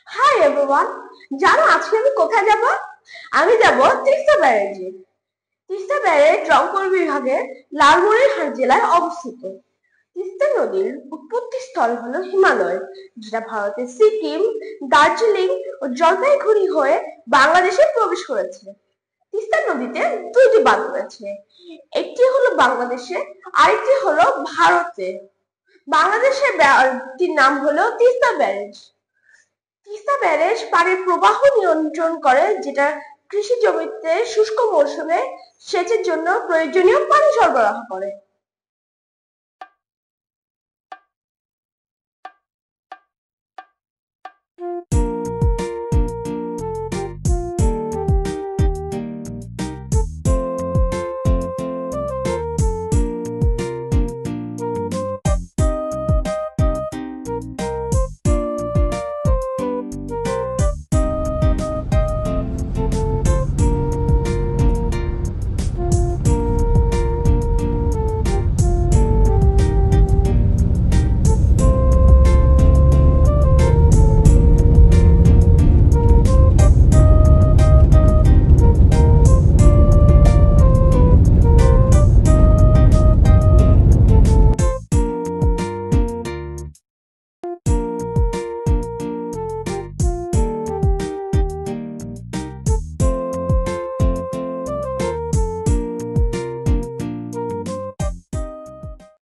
Hi everyone, জানো আজকে আমি কোথায় যাব? আমি যাব তিস্তা ব্যারেজে। তিস্তা ব্যারেজ রংপুর বিভাগের লালমনিরহাট জেলায় অবস্থিত। তিস্তা নদীর উৎপত্তি স্থল হলো হিমালয়, যেটা ভারতের সিকিম, দার্জিলিং ও জলপাইগুড়ি হয়ে বাংলাদেশে প্রবেশ করেছে। তিস্তা নদীতে দুইটি বাঁধ রয়েছে, একটি হলো বাংলাদেশে, আরেকটি হলো ভারতে। বাংলাদেশের বাঁধটির নাম হলো তিস্তা ব্যারেজ। তিস্তা ব্যারেজ পানির প্রবাহ নিয়ন্ত্রণ করে, যেটা কৃষি জমিতে শুষ্ক মৌসুমে সেচের জন্য প্রয়োজনীয় পানি সরবরাহ করে।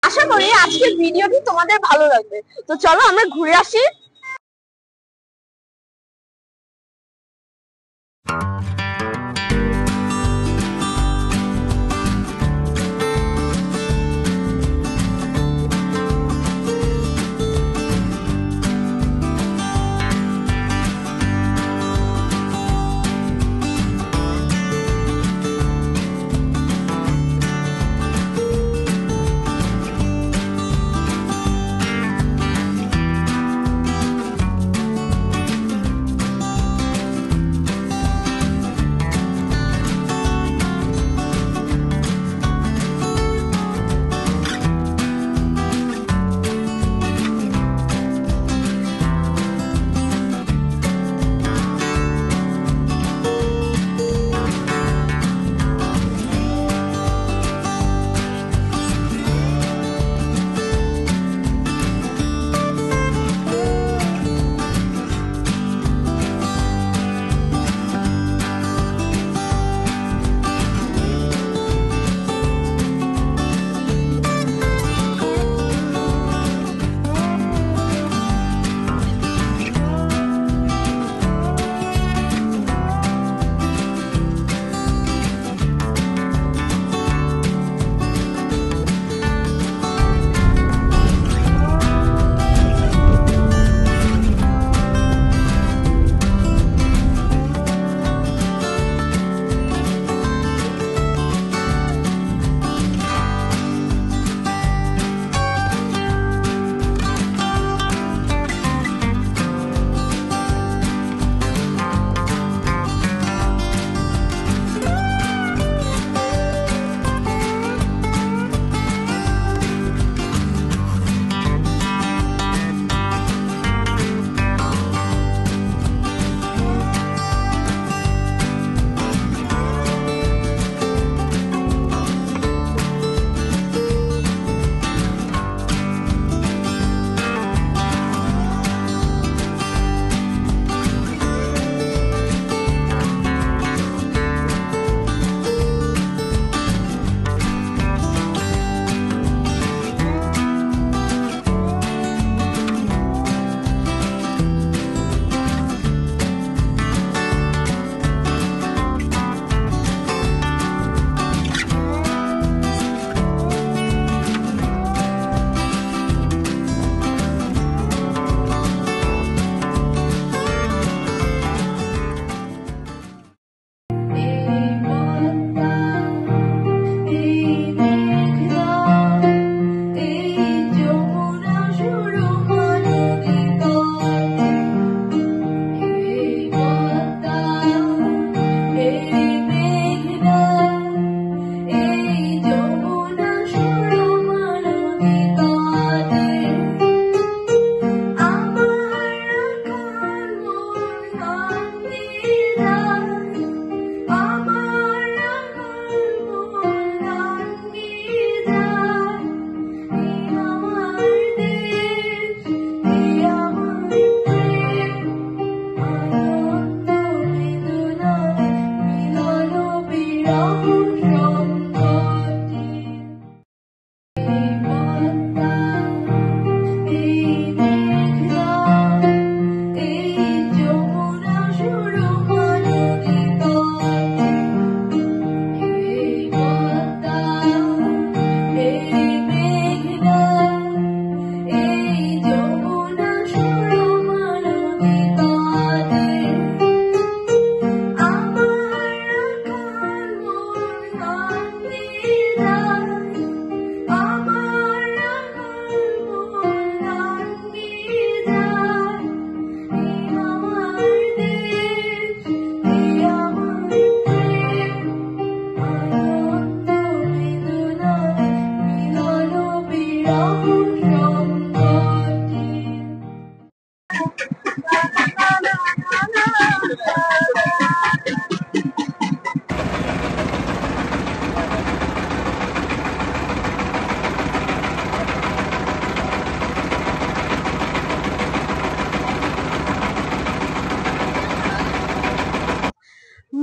আশা করি আজকের ভিডিওটি তোমাদের ভালো লাগবে। তো চলো আমরা ঘুরে আসি।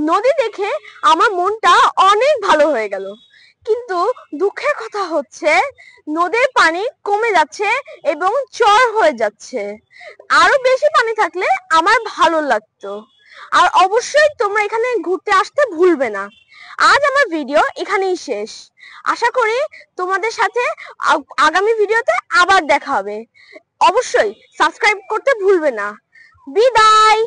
নদী দেখে আমার মনটা অনেক ভালো হয়ে গেল, কিন্তু দুঃখের কথা হচ্ছে নদীর পানি কমে যাচ্ছে এবং চর হয়ে যাচ্ছে। আরো বেশি পানি থাকলে আমার ভালো লাগতো। আর অবশ্যই তোমরা এখানে ঘুরতে আসতে ভুলবে না। আজ আমার ভিডিও এখানেই শেষ। আশা করি তোমাদের সাথে আগামী ভিডিওতে আবার দেখা হবে। অবশ্যই সাবস্ক্রাইব করতে ভুলবে না। বিদায়।